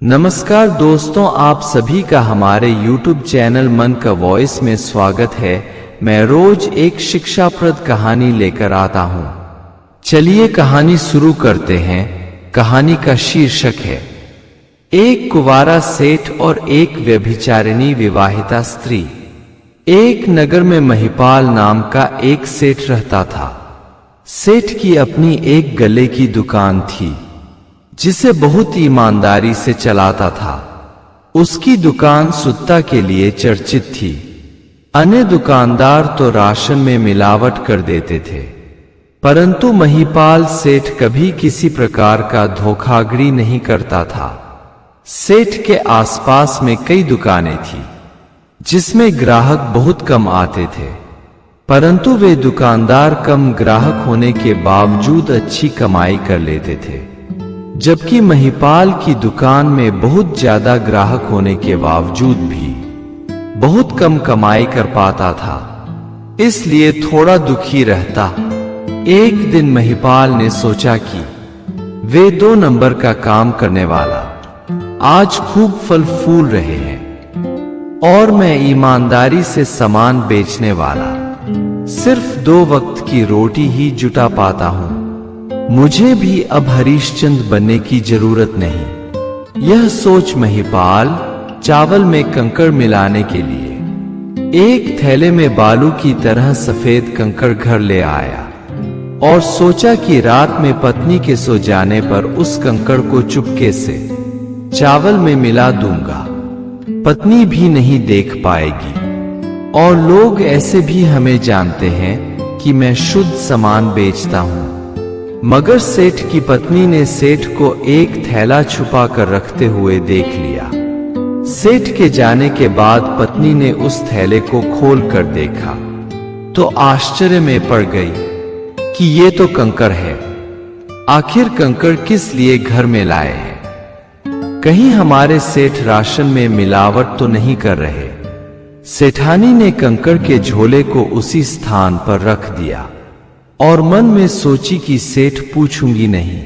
नमस्कार दोस्तों, आप सभी का हमारे YouTube चैनल मन का वॉइस में स्वागत है। मैं रोज एक शिक्षाप्रद कहानी लेकर आता हूं। चलिए कहानी शुरू करते हैं। कहानी का शीर्षक है एक कुंवारा सेठ और एक व्यभिचारिणी विवाहिता स्त्री। एक नगर में महिपाल नाम का एक सेठ रहता था। सेठ की अपनी एक गले की दुकान थी जिसे बहुत ईमानदारी से चलाता था। उसकी दुकान शुद्धता के लिए चर्चित थी। अन्य दुकानदार तो राशन में मिलावट कर देते थे, परंतु महिपाल सेठ कभी किसी प्रकार का धोखाधड़ी नहीं करता था। सेठ के आसपास में कई दुकानें थी जिसमें ग्राहक बहुत कम आते थे, परंतु वे दुकानदार कम ग्राहक होने के बावजूद अच्छी कमाई कर लेते थे, जबकि महिपाल की दुकान में बहुत ज्यादा ग्राहक होने के बावजूद भी बहुत कम कमाई कर पाता था, इसलिए थोड़ा दुखी रहता। एक दिन महिपाल ने सोचा कि वे 2 नंबर का काम करने वाला आज खूब फल फूल रहे हैं और मैं ईमानदारी से सामान बेचने वाला सिर्फ 2 वक्त की रोटी ही जुटा पाता हूं। मुझे भी अब हरिश्चंद्र बनने की जरूरत नहीं। यह सोच महिपाल चावल में कंकड़ मिलाने के लिए एक थैले में बालू की तरह सफेद कंकड़ घर ले आया और सोचा कि रात में पत्नी के सो जाने पर उस कंकड़ को चुपके से चावल में मिला दूंगा। पत्नी भी नहीं देख पाएगी और लोग ऐसे भी हमें जानते हैं कि मैं शुद्ध सामान बेचता हूं। मगर सेठ की पत्नी ने सेठ को एक थैला छुपा कर रखते हुए देख लिया। सेठ के जाने के बाद पत्नी ने उस थैले को खोल कर देखा तो आश्चर्य में पड़ गई कि ये तो कंकड़ है। आखिर कंकड़ किस लिए घर में लाए हैं? कहीं हमारे सेठ राशन में मिलावट तो नहीं कर रहे? सेठानी ने कंकड़ के झोले को उसी स्थान पर रख दिया और मन में सोची कि सेठ पूछूंगी नहीं,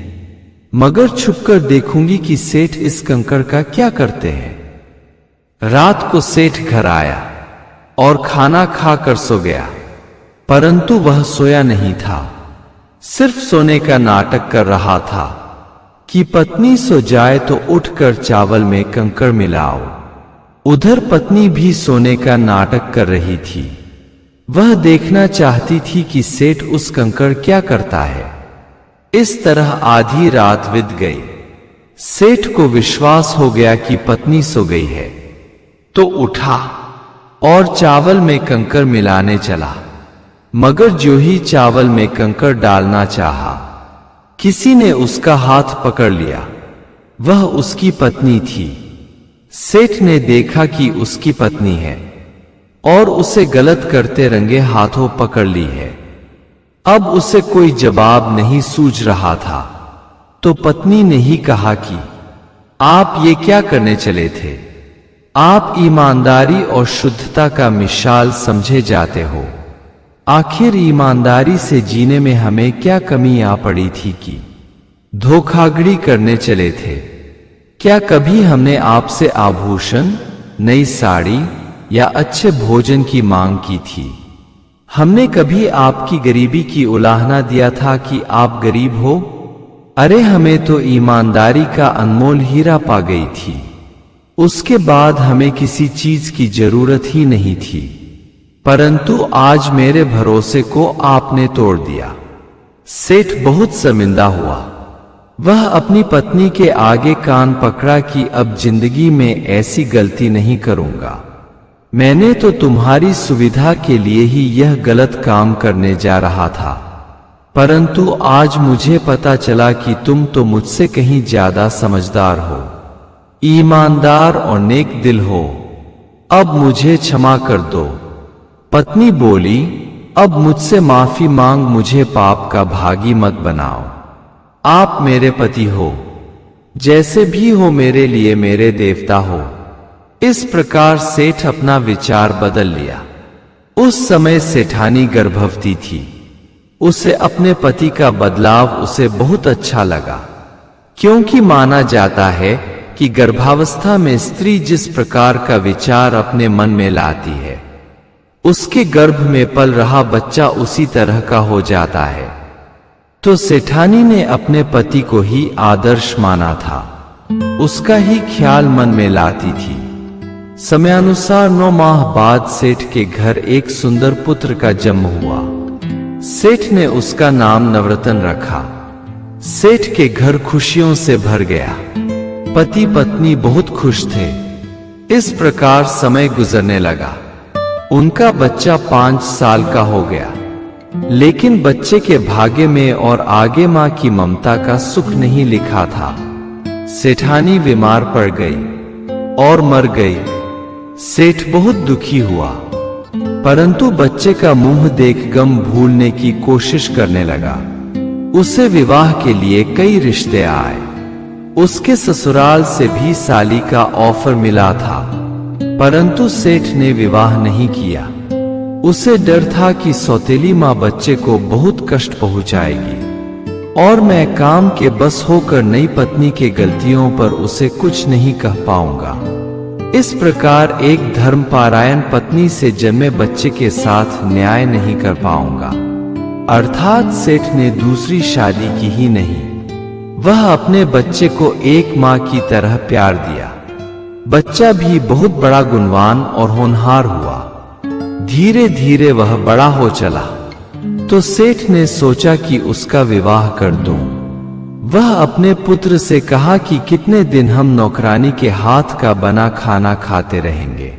मगर छुपकर देखूंगी कि सेठ इस कंकड़ का क्या करते हैं। रात को सेठ घर आया और खाना खाकर सो गया, परंतु वह सोया नहीं था, सिर्फ सोने का नाटक कर रहा था कि पत्नी सो जाए तो उठकर चावल में कंकड़ मिलाओ। उधर पत्नी भी सोने का नाटक कर रही थी। वह देखना चाहती थी कि सेठ उस कंकड़ क्या करता है। इस तरह आधी रात बीत गई। सेठ को विश्वास हो गया कि पत्नी सो गई है, तो उठा और चावल में कंकड़ मिलाने चला। मगर जो ही चावल में कंकड़ डालना चाहा, किसी ने उसका हाथ पकड़ लिया। वह उसकी पत्नी थी। सेठ ने देखा कि उसकी पत्नी है और उसे गलत करते रंगे हाथों पकड़ ली है। अब उसे कोई जवाब नहीं सूझ रहा था, तो पत्नी ने ही कहा कि आप ये क्या करने चले थे? आप ईमानदारी और शुद्धता का मिसाल समझे जाते हो। आखिर ईमानदारी से जीने में हमें क्या कमी आ पड़ी थी कि धोखाधड़ी करने चले थे? क्या कभी हमने आपसे आभूषण, नई साड़ी या अच्छे भोजन की मांग की थी? हमने कभी आपकी गरीबी की उलाहना दिया था कि आप गरीब हो? अरे हमें तो ईमानदारी का अनमोल हीरा पा गई थी। उसके बाद हमें किसी चीज की जरूरत ही नहीं थी, परंतु आज मेरे भरोसे को आपने तोड़ दिया। सेठ बहुत शर्मिंदा हुआ। वह अपनी पत्नी के आगे कान पकड़ा कि अब जिंदगी में ऐसी गलती नहीं करूंगा। मैंने तो तुम्हारी सुविधा के लिए ही यह गलत काम करने जा रहा था, परंतु आज मुझे पता चला कि तुम तो मुझसे कहीं ज्यादा समझदार हो, ईमानदार और नेक दिल हो। अब मुझे क्षमा कर दो। पत्नी बोली, अब मुझसे माफी मांग, मुझे पाप का भागी मत बनाओ। आप मेरे पति हो, जैसे भी हो मेरे लिए मेरे देवता हो। इस प्रकार सेठ अपना विचार बदल लिया। उस समय सेठानी गर्भवती थी। उसे अपने पति का बदलाव उसे बहुत अच्छा लगा, क्योंकि माना जाता है कि गर्भावस्था में स्त्री जिस प्रकार का विचार अपने मन में लाती है, उसके गर्भ में पल रहा बच्चा उसी तरह का हो जाता है। तो सेठानी ने अपने पति को ही आदर्श माना था, उसका ही ख्याल मन में लाती थी। समयानुसार 9 माह बाद सेठ के घर एक सुंदर पुत्र का जन्म हुआ। सेठ ने उसका नाम नवरत्न रखा। सेठ के घर खुशियों से भर गया। पति पत्नी बहुत खुश थे। इस प्रकार समय गुजरने लगा। उनका बच्चा 5 साल का हो गया, लेकिन बच्चे के भाग्य में और आगे मां की ममता का सुख नहीं लिखा था। सेठानी बीमार पड़ गई और मर गई। सेठ बहुत दुखी हुआ, परंतु बच्चे का मुंह देख गम भूलने की कोशिश करने लगा। उसे विवाह के लिए कई रिश्ते आए। उसके ससुराल से भी साली का ऑफर मिला था, परंतु सेठ ने विवाह नहीं किया। उसे डर था कि सौतेली मां बच्चे को बहुत कष्ट पहुंचाएगी और मैं काम के बस होकर नई पत्नी के गलतियों पर उसे कुछ नहीं कह पाऊंगा। इस प्रकार एक धर्मपरायण पत्नी से जन्मे बच्चे के साथ न्याय नहीं कर पाऊंगा। अर्थात सेठ ने दूसरी शादी की ही नहीं। वह अपने बच्चे को एक मां की तरह प्यार दिया। बच्चा भी बहुत बड़ा गुणवान और होनहार हुआ। धीरे धीरे वह बड़ा हो चला, तो सेठ ने सोचा कि उसका विवाह कर दूं। वह अपने पुत्र से कहा कि कितने दिन हम नौकरानी के हाथ का बना खाना खाते रहेंगे,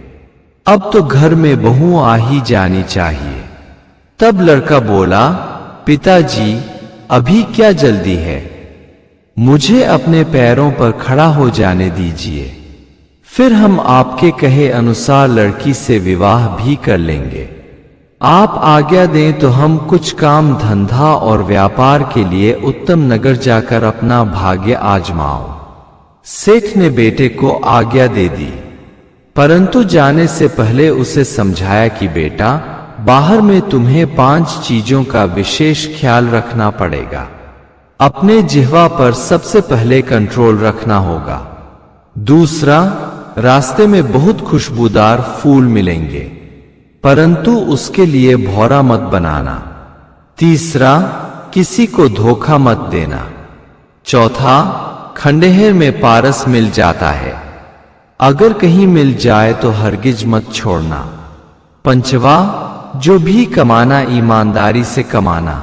अब तो घर में बहू आ ही जानी चाहिए। तब लड़का बोला, पिताजी अभी क्या जल्दी है, मुझे अपने पैरों पर खड़ा हो जाने दीजिए, फिर हम आपके कहे अनुसार लड़की से विवाह भी कर लेंगे। आप आज्ञा दें तो हम कुछ काम धंधा और व्यापार के लिए उत्तम नगर जाकर अपना भाग्य आजमाओ। सेठ ने बेटे को आज्ञा दे दी, परंतु जाने से पहले उसे समझाया कि बेटा, बाहर में तुम्हें 5 चीजों का विशेष ख्याल रखना पड़ेगा। अपने जिह्वा पर सबसे पहले कंट्रोल रखना होगा। दूसरा, रास्ते में बहुत खुशबूदार फूल मिलेंगे, परंतु उसके लिए भौरा मत बनाना। तीसरा, किसी को धोखा मत देना। चौथा, खंडहर में पारस मिल जाता है, अगर कहीं मिल जाए तो हरगिज मत छोड़ना। पंचवा, जो भी कमाना ईमानदारी से कमाना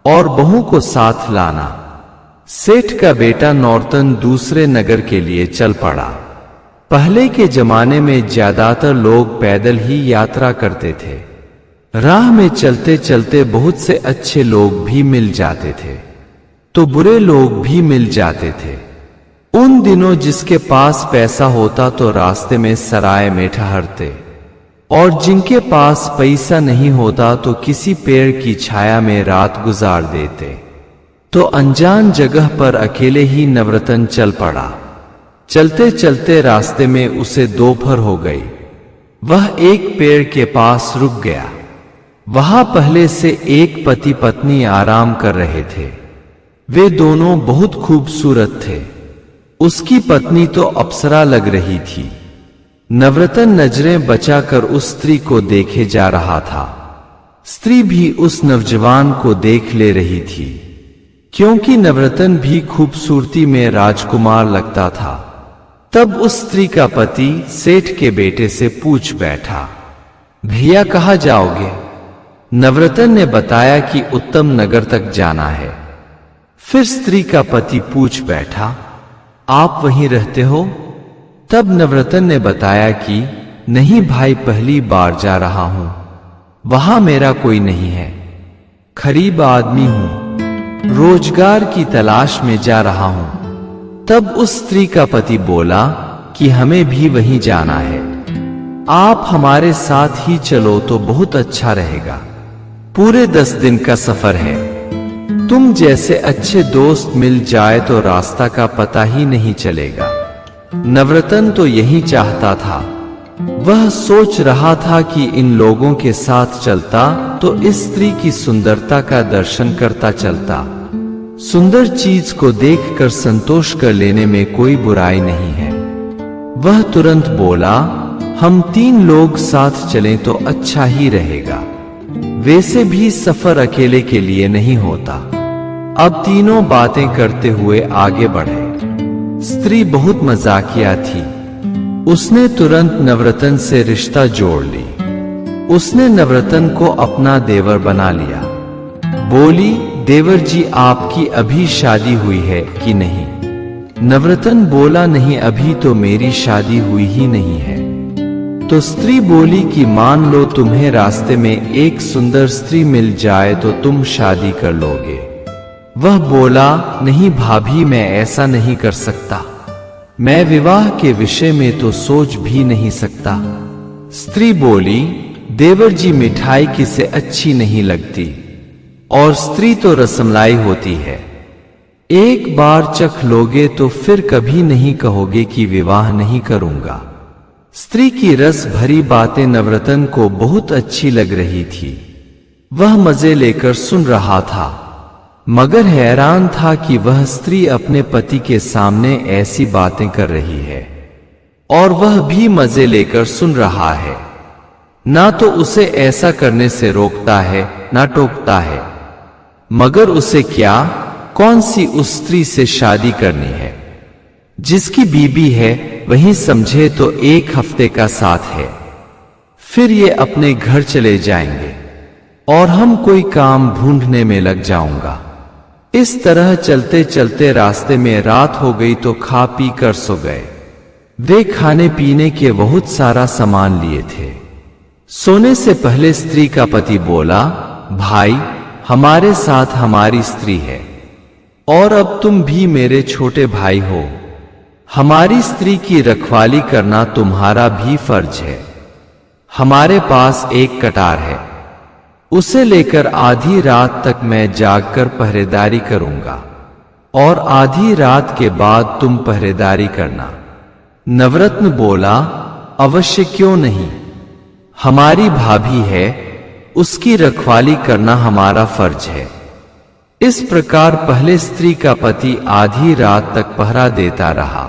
और बहू को साथ लाना। सेठ का बेटा नौरतन दूसरे नगर के लिए चल पड़ा। पहले के जमाने में ज्यादातर लोग पैदल ही यात्रा करते थे। राह में चलते चलते बहुत से अच्छे लोग भी मिल जाते थे, तो बुरे लोग भी मिल जाते थे। उन दिनों जिसके पास पैसा होता तो रास्ते में सराय में ठहरते, और जिनके पास पैसा नहीं होता तो किसी पेड़ की छाया में रात गुजार देते। तो अनजान जगह पर अकेले ही नवरत्न चल पड़ा। चलते चलते रास्ते में उसे दोपहर हो गई। वह एक पेड़ के पास रुक गया। वहां पहले से एक पति पत्नी आराम कर रहे थे। वे दोनों बहुत खूबसूरत थे। उसकी पत्नी तो अप्सरा लग रही थी। नवरत्न नजरें बचाकर उस स्त्री को देखे जा रहा था। स्त्री भी उस नवजवान को देख ले रही थी, क्योंकि नवरत्न भी खूबसूरती में राजकुमार लगता था। तब उस स्त्री का पति सेठ के बेटे से पूछ बैठा, भैया कहाँ जाओगे? नवरत्न ने बताया कि उत्तम नगर तक जाना है। फिर स्त्री का पति पूछ बैठा, आप वहीं रहते हो? तब नवरत्न ने बताया कि नहीं भाई, पहली बार जा रहा हूं, वहां मेरा कोई नहीं है, गरीब आदमी हूं, रोजगार की तलाश में जा रहा हूं। तब उस स्त्री का पति बोला कि हमें भी वहीं जाना है, आप हमारे साथ ही चलो तो बहुत अच्छा रहेगा। पूरे 10 दिन का सफर है। तुम जैसे अच्छे दोस्त मिल जाए तो रास्ता का पता ही नहीं चलेगा। नवरत्न तो यही चाहता था। वह सोच रहा था कि इन लोगों के साथ चलता तो इस स्त्री की सुंदरता का दर्शन करता चलता। सुंदर चीज को देखकर संतोष कर लेने में कोई बुराई नहीं है। वह तुरंत बोला, हम 3 लोग साथ चलें तो अच्छा ही रहेगा। वैसे भी सफर अकेले के लिए नहीं होता। अब तीनों बातें करते हुए आगे बढ़े। स्त्री बहुत मजाकिया थी। उसने तुरंत नवरत्न से रिश्ता जोड़ ली। उसने नवरत्न को अपना देवर बना लिया। बोली, देवर जी आपकी अभी शादी हुई है कि नहीं? नवरत्न बोला, नहीं, अभी तो मेरी शादी हुई ही नहीं है। तो स्त्री बोली कि मान लो तुम्हें रास्ते में एक सुंदर स्त्री मिल जाए तो तुम शादी कर लोगे। वह बोला, नहीं भाभी, मैं ऐसा नहीं कर सकता। मैं विवाह के विषय में तो सोच भी नहीं सकता। स्त्री बोली, देवर जी मिठाई किसे अच्छी नहीं लगती, और स्त्री तो रसमलाई होती है। एक बार चख लोगे तो फिर कभी नहीं कहोगे कि विवाह नहीं करूंगा। स्त्री की रस भरी बातें नवरत्न को बहुत अच्छी लग रही थी। वह मजे लेकर सुन रहा था, मगर हैरान था कि वह स्त्री अपने पति के सामने ऐसी बातें कर रही है और वह भी मजे लेकर सुन रहा है। ना तो उसे ऐसा करने से रोकता है ना टोकता है, मगर उसे क्या, कौन सी उस स्त्री से शादी करनी है जिसकी बीबी है। वहीं समझे तो 1 हफ्ते का साथ है, फिर ये अपने घर चले जाएंगे और हम कोई काम ढूंढने में लग जाऊंगा। इस तरह चलते चलते रास्ते में रात हो गई तो खा पी कर सो गए। वे खाने पीने के बहुत सारा सामान लिए थे। सोने से पहले स्त्री का पति बोला, भाई, हमारे साथ हमारी स्त्री है और अब तुम भी मेरे छोटे भाई हो। हमारी स्त्री की रखवाली करना तुम्हारा भी फर्ज है। हमारे पास एक कटार है, उसे लेकर आधी रात तक मैं जागकर पहरेदारी करूंगा और आधी रात के बाद तुम पहरेदारी करना। नवरत्न बोला, अवश्य, क्यों नहीं, हमारी भाभी है, उसकी रखवाली करना हमारा फर्ज है। इस प्रकार पहले स्त्री का पति आधी रात तक पहरा देता रहा।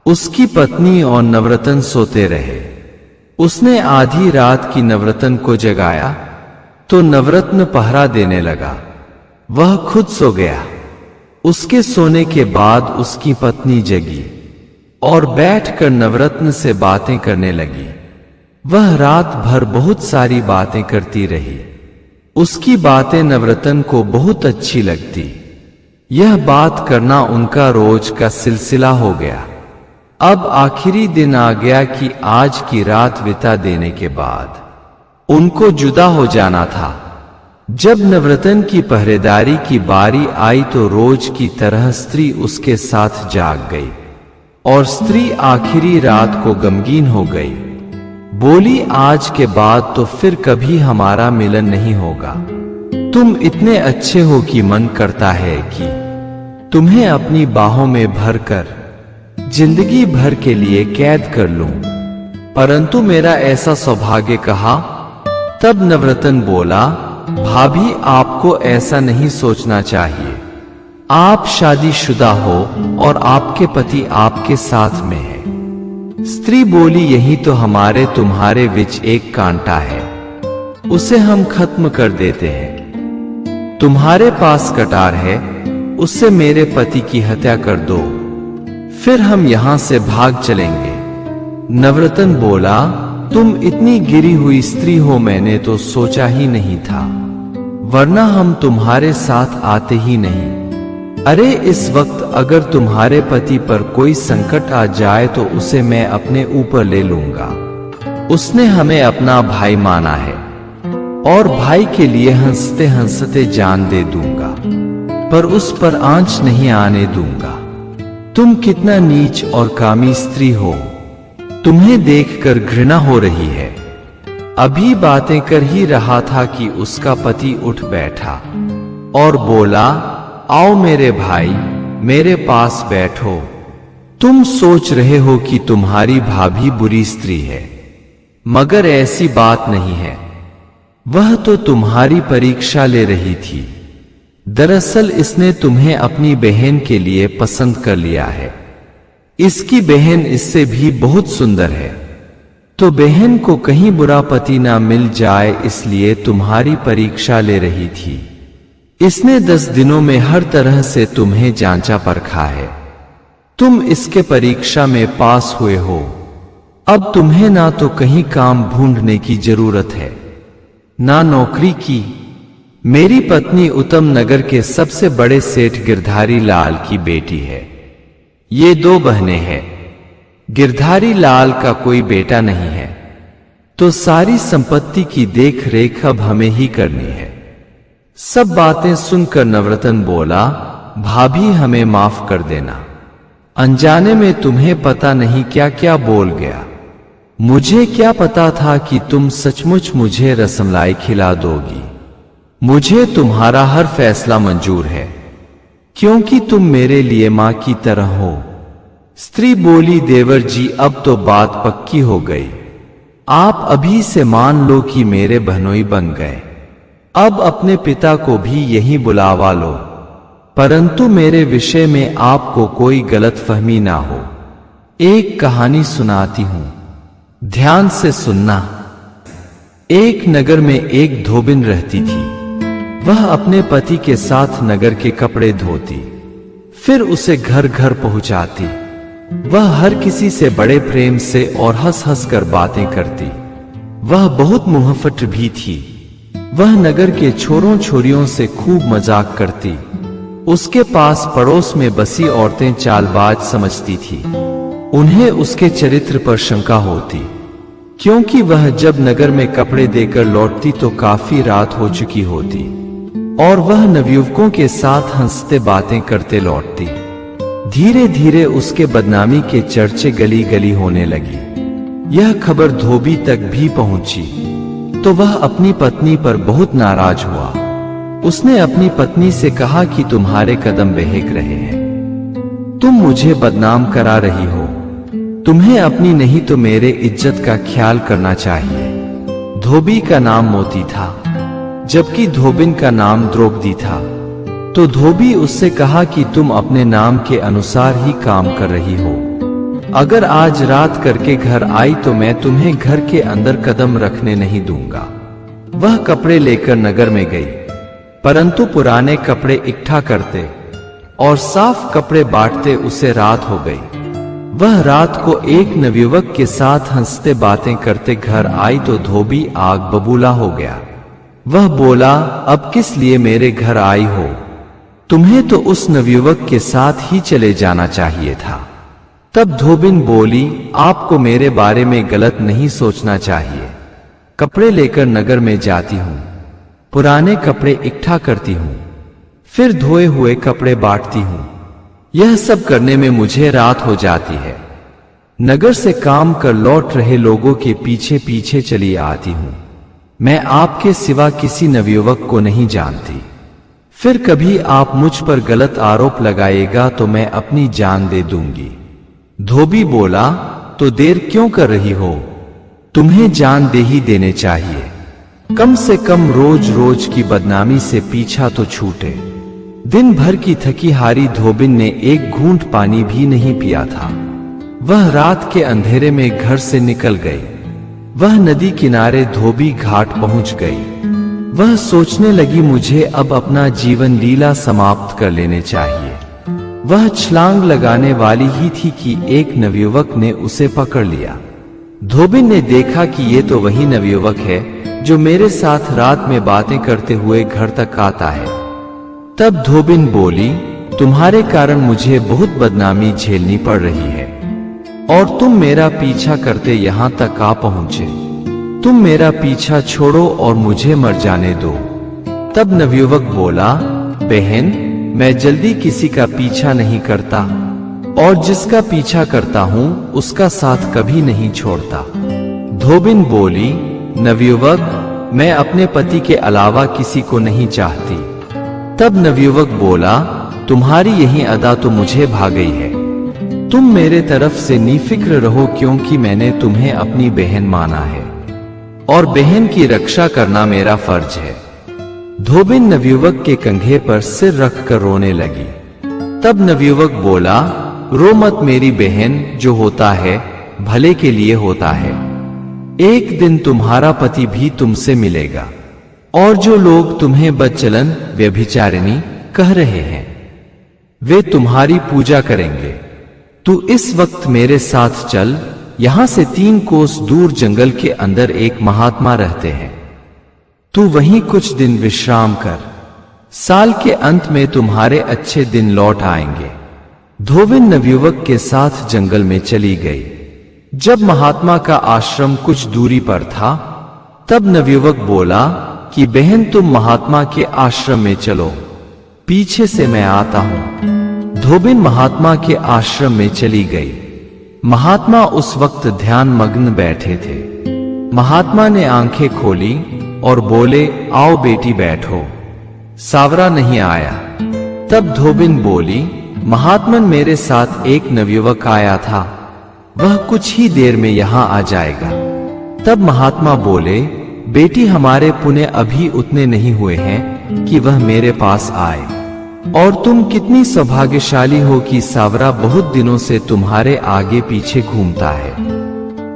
उसकी पत्नी और नवरत्न सोते रहे। उसने आधी रात की नवरत्न को जगाया तो नवरत्न पहरा देने लगा। वह खुद सो गया। उसके सोने के बाद उसकी पत्नी जगी और बैठकर नवरत्न से बातें करने लगी। वह रात भर बहुत सारी बातें करती रही। उसकी बातें नवरत्न को बहुत अच्छी लगती। यह बात करना उनका रोज का सिलसिला हो गया। अब आखिरी दिन आ गया कि आज की रात बिता देने के बाद उनको जुदा हो जाना था। जब नवरत्न की पहरेदारी की बारी आई तो रोज की तरह स्त्री उसके साथ जाग गई और स्त्री आखिरी रात को गमगीन हो गई। बोली, आज के बाद तो फिर कभी हमारा मिलन नहीं होगा। तुम इतने अच्छे हो कि मन करता है कि तुम्हें अपनी बाहों में भरकर जिंदगी भर के लिए कैद कर लूं, परंतु मेरा ऐसा सौभाग्य कहा। तब नवरत्न बोला, भाभी, आपको ऐसा नहीं सोचना चाहिए। आप शादीशुदा हो और आपके पति आपके साथ में है। स्त्री बोली, यही तो हमारे तुम्हारे बीच एक कांटा है, उसे हम खत्म कर देते हैं। तुम्हारे पास कटार है, उससे मेरे पति की हत्या कर दो, फिर हम यहां से भाग चलेंगे। नवरत्न बोला, तुम इतनी गिरी हुई स्त्री हो, मैंने तो सोचा ही नहीं था, वरना हम तुम्हारे साथ आते ही नहीं। अरे, इस वक्त अगर तुम्हारे पति पर कोई संकट आ जाए तो उसे मैं अपने ऊपर ले लूंगा। उसने हमें अपना भाई माना है और भाई के लिए हंसते हंसते जान दे दूंगा, पर उस पर आंच नहीं आने दूंगा। तुम कितना नीच और कामी स्त्री हो, तुम्हें देखकर घृणा हो रही है। अभी बातें कर ही रहा था कि उसका पति उठ बैठा और बोला, आओ मेरे भाई, मेरे पास बैठो। तुम सोच रहे हो कि तुम्हारी भाभी बुरी स्त्री है, मगर ऐसी बात नहीं है। वह तो तुम्हारी परीक्षा ले रही थी। दरअसल इसने तुम्हें अपनी बहन के लिए पसंद कर लिया है। इसकी बहन इससे भी बहुत सुंदर है, तो बहन को कहीं बुरा पति ना मिल जाए इसलिए तुम्हारी परीक्षा ले रही थी। इसने 10 दिनों में हर तरह से तुम्हें जांचा परखा है। तुम इसके परीक्षा में पास हुए हो। अब तुम्हें ना तो कहीं काम ढूंढने की जरूरत है, ना नौकरी की। मेरी पत्नी उत्तम नगर के सबसे बड़े सेठ गिरधारी लाल की बेटी है। ये 2 बहनें हैं। गिरधारी लाल का कोई बेटा नहीं है, तो सारी संपत्ति की देख रेख अब हमें ही करनी है। सब बातें सुनकर नवरत्न बोला, भाभी हमें माफ कर देना। अनजाने में तुम्हें पता नहीं क्या क्या बोल गया। मुझे क्या पता था कि तुम सचमुच मुझे रसमलाई खिला दोगी। मुझे तुम्हारा हर फैसला मंजूर है, क्योंकि तुम मेरे लिए मां की तरह हो। स्त्री बोली, देवर जी अब तो बात पक्की हो गई। आप अभी से मान लो कि मेरे बहनोई बन गए। अब अपने पिता को भी यहीं बुलावा लो, परंतु मेरे विषय में आपको कोई गलतफहमी ना हो। एक कहानी सुनाती हूं, ध्यान से सुनना। एक नगर में एक धोबिन रहती थी। वह अपने पति के साथ नगर के कपड़े धोती, फिर उसे घर घर पहुंचाती। वह हर किसी से बड़े प्रेम से और हंस हंस कर बातें करती। वह बहुत मुहफ्फट भी थी। वह नगर के छोरों छोरियों से खूब मजाक करती। उसके पास पड़ोस में बसी औरतें चालबाज समझती थी। उन्हें उसके चरित्र पर शंका होती, क्योंकि वह जब नगर में कपड़े देकर लौटती तो काफी रात हो चुकी होती और वह नवयुवकों के साथ हंसते बातें करते लौटती। धीरे धीरे उसके बदनामी के चर्चे गली गली होने लगी। यह खबर धोबी तक भी पहुंची तो वह अपनी पत्नी पर बहुत नाराज हुआ। उसने अपनी पत्नी से कहा कि तुम्हारे कदम बहक रहे हैं, तुम मुझे बदनाम करा रही हो। तुम्हें अपनी नहीं तो मेरे इज्जत का ख्याल करना चाहिए। धोबी का नाम मोती था, जबकि धोबिन का नाम द्रौपदी था। तो धोबी उससे कहा कि तुम अपने नाम के अनुसार ही काम कर रही हो। अगर आज रात करके घर आई तो मैं तुम्हें घर के अंदर कदम रखने नहीं दूंगा। वह कपड़े लेकर नगर में गई, परंतु पुराने कपड़े इकट्ठा करते और साफ कपड़े बांटते उसे रात हो गई। वह रात को एक नवयुवक के साथ हंसते बातें करते घर आई तो धोबी आग बबूला हो गया। वह बोला, अब किस लिए मेरे घर आई हो? तुम्हें तो उस नवयुवक के साथ ही चले जाना चाहिए था। तब धोबिन बोली, आपको मेरे बारे में गलत नहीं सोचना चाहिए। कपड़े लेकर नगर में जाती हूँ, पुराने कपड़े इकट्ठा करती हूँ, फिर धोए हुए कपड़े बांटती हूँ। यह सब करने में मुझे रात हो जाती है। नगर से काम कर लौट रहे लोगों के पीछे पीछे चली आती हूँ। मैं आपके सिवा किसी नवयुवक को नहीं जानती। फिर कभी आप मुझ पर गलत आरोप लगाएगा तो मैं अपनी जान दे दूंगी। धोबी बोला, तो देर क्यों कर रही हो? तुम्हें जान दे ही देने चाहिए। कम से कम रोज रोज की बदनामी से पीछा तो छूटे। दिन भर की थकी हारी धोबिन ने एक घूंट पानी भी नहीं पिया था। वह रात के अंधेरे में घर से निकल गई। वह नदी किनारे धोबी घाट पहुंच गई। वह सोचने लगी, मुझे अब अपना जीवन लीला समाप्त कर लेने चाहिए। वह छलांग लगाने वाली ही थी कि एक नवयुवक ने उसे पकड़ लिया। धोबिन ने देखा कि ये तो वही नवयुवक है जो मेरे साथ रात में बातें करते हुए घर तक आता है। तब धोबिन बोली, तुम्हारे कारण मुझे बहुत बदनामी झेलनी पड़ रही है और तुम मेरा पीछा करते यहां तक आ पहुंचे। तुम मेरा पीछा छोड़ो और मुझे मर जाने दो। तब नवयुवक बोला, बहन, मैं जल्दी किसी का पीछा नहीं करता और जिसका पीछा करता हूं उसका साथ कभी नहीं छोड़ता। धोबिन बोली, नवयुवक, मैं अपने पति के अलावा किसी को नहीं चाहती। तब नवयुवक बोला, तुम्हारी यही अदा तो मुझे भा गई है। तुम मेरे तरफ से निफिक्र रहो, क्योंकि मैंने तुम्हें अपनी बहन माना है और बहन की रक्षा करना मेरा फर्ज है। धोबिन नवयुवक के कंधे पर सिर रखकर रोने लगी। तब नवयुवक बोला, रो मत मेरी बहन, जो होता है भले के लिए होता है। एक दिन तुम्हारा पति भी तुमसे मिलेगा, और जो लोग तुम्हें बदचलन व्यभिचारिणी कह रहे हैं वे तुम्हारी पूजा करेंगे। तू इस वक्त मेरे साथ चल, यहां से 3 कोस दूर जंगल के अंदर एक महात्मा रहते हैं। तू वहीं कुछ दिन विश्राम कर, साल के अंत में तुम्हारे अच्छे दिन लौट आएंगे। धोबिन नवयुवक के साथ जंगल में चली गई। जब महात्मा का आश्रम कुछ दूरी पर था, तब नवयुवक बोला कि बहन तुम महात्मा के आश्रम में चलो, पीछे से मैं आता हूं। धोबिन महात्मा के आश्रम में चली गई। महात्मा उस वक्त ध्यान मग्न बैठे थे। महात्मा ने आंखें खोली और बोले, आओ बेटी बैठो। सावरा नहीं आया। तब धोबिन बोली, महात्मन मेरे साथ एक नवयुवक आया था, वह कुछ ही देर में यहां आ जाएगा। तब महात्मा बोले, बेटी हमारे पुण्य अभी उतने नहीं हुए हैं कि वह मेरे पास आए, और तुम कितनी सौभाग्यशाली हो कि सावरा बहुत दिनों से तुम्हारे आगे पीछे घूमता है।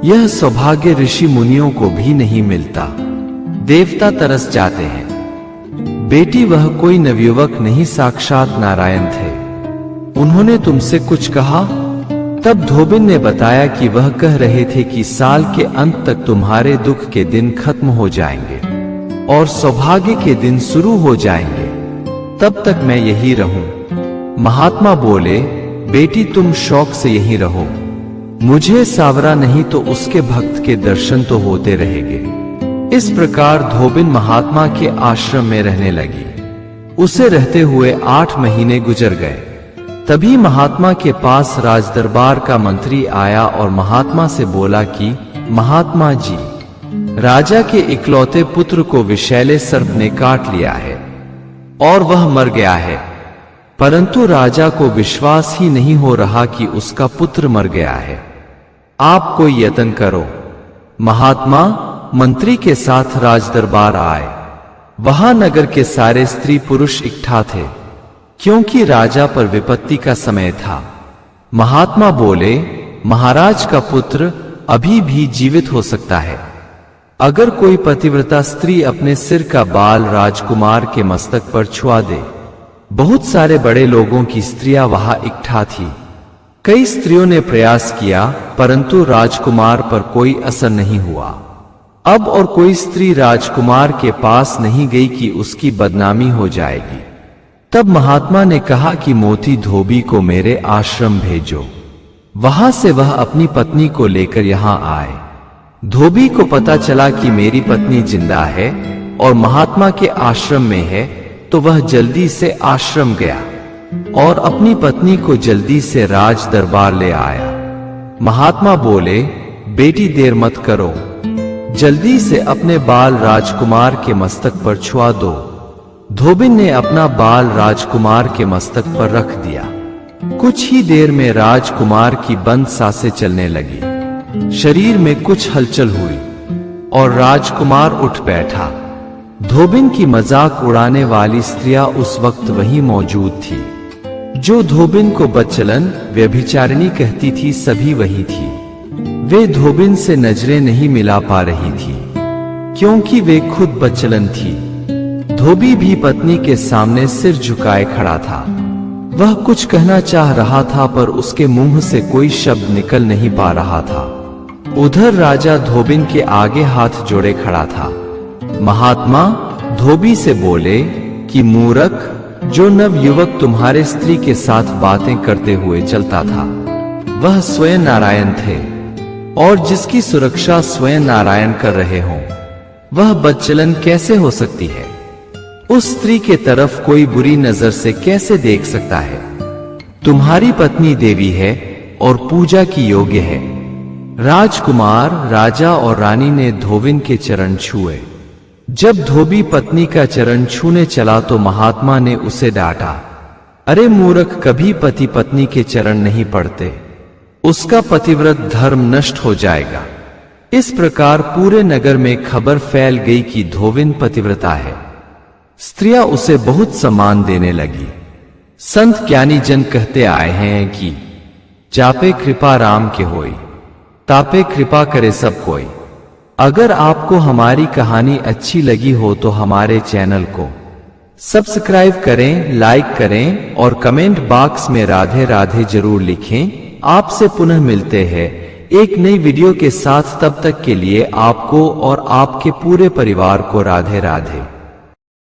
यह सौभाग्य ऋषि मुनियों को भी नहीं मिलता, देवता तरस जाते हैं। बेटी वह कोई नवयुवक नहीं, साक्षात नारायण थे। उन्होंने तुमसे कुछ कहा? तब धोबिन ने बताया कि वह कह रहे थे कि साल के अंत तक तुम्हारे दुख के दिन खत्म हो जाएंगे और सौभाग्य के दिन शुरू हो जाएंगे, तब तक मैं यही रहूं। महात्मा बोले, बेटी तुम शौक से यहीं रहो, मुझे सावरा नहीं तो उसके भक्त के दर्शन तो होते रहेंगे। इस प्रकार धोबिन महात्मा के आश्रम में रहने लगी। उसे रहते हुए 8 महीने गुजर गए। तभी महात्मा के पास राजदरबार का मंत्री आया और महात्मा से बोला कि महात्मा जी, राजा के इकलौते पुत्र को विषैले सर्प ने काट लिया है और वह मर गया है, परंतु राजा को विश्वास ही नहीं हो रहा कि उसका पुत्र मर गया है। आप कोई यत्न करो। महात्मा मंत्री के साथ राजदरबार आए। वहां नगर के सारे स्त्री पुरुष इकट्ठा थे, क्योंकि राजा पर विपत्ति का समय था। महात्मा बोले, महाराज का पुत्र अभी भी जीवित हो सकता है। अगर कोई पतिव्रता स्त्री अपने सिर का बाल राजकुमार के मस्तक पर छुआ दे। बहुत सारे बड़े लोगों की स्त्रियां वहां इकट्ठा थी। कई स्त्रियों ने प्रयास किया, परंतु राजकुमार पर कोई असर नहीं हुआ। अब और कोई स्त्री राजकुमार के पास नहीं गई कि उसकी बदनामी हो जाएगी। तब महात्मा ने कहा कि मोती धोबी को मेरे आश्रम भेजो। वहां से वह अपनी पत्नी को लेकर यहां आए। धोबी को पता चला कि मेरी पत्नी जिंदा है और महात्मा के आश्रम में है, तो वह जल्दी से आश्रम गया और अपनी पत्नी को जल्दी से राज दरबार ले आया। महात्मा बोले, बेटी देर मत करो, जल्दी से अपने बाल राजकुमार के मस्तक पर छुआ दो। धोबिन ने अपना बाल राजकुमार के मस्तक पर रख दिया। कुछ ही देर में राजकुमार की बंद सांसें चलने लगी, शरीर में कुछ हलचल हुई और राजकुमार उठ बैठा। धोबिन की मजाक उड़ाने वाली स्त्रियां उस वक्त वहीं मौजूद थी। जो धोबिन को बदचलन व्यभिचारिणी कहती थी, सभी वही थी। वे धोबिन से नजरें नहीं मिला पा रही थी, क्योंकि वे खुद बदचलन थी। धोबी भी पत्नी के सामने सिर झुकाए खड़ा था। वह कुछ कहना चाह रहा था, पर उसके मुंह से कोई शब्द निकल नहीं पा रहा था। उधर राजा धोबिन के आगे हाथ जोड़े खड़ा था। महात्मा धोबी से बोले कि मूर्ख, जो नव युवक तुम्हारे स्त्री के साथ बातें करते हुए चलता था, वह स्वयं नारायण थे, और जिसकी सुरक्षा स्वयं नारायण कर रहे हों, वह बदचलन कैसे हो सकती है? उस स्त्री के तरफ कोई बुरी नजर से कैसे देख सकता है? तुम्हारी पत्नी देवी है और पूजा की योग्य है। राजकुमार, राजा और रानी ने धोबिन के चरण छुए। जब धोबी पत्नी का चरण छूने चला तो महात्मा ने उसे डांटा, अरे मूर्ख, कभी पति पत्नी के चरण नहीं पड़ते, उसका पतिव्रत धर्म नष्ट हो जाएगा। इस प्रकार पूरे नगर में खबर फैल गई कि धोबिन पतिव्रता है। स्त्रियां उसे बहुत सम्मान देने लगी। संत ज्ञानी जन कहते आए हैं कि जापे कृपा राम के होई, तापे कृपा करे सब कोई। अगर आपको हमारी कहानी अच्छी लगी हो तो हमारे चैनल को सब्सक्राइब करें, लाइक करें और कमेंट बॉक्स में राधे राधे जरूर लिखें। आपसे पुनः मिलते हैं एक नई वीडियो के साथ। तब तक के लिए आपको और आपके पूरे परिवार को राधे राधे।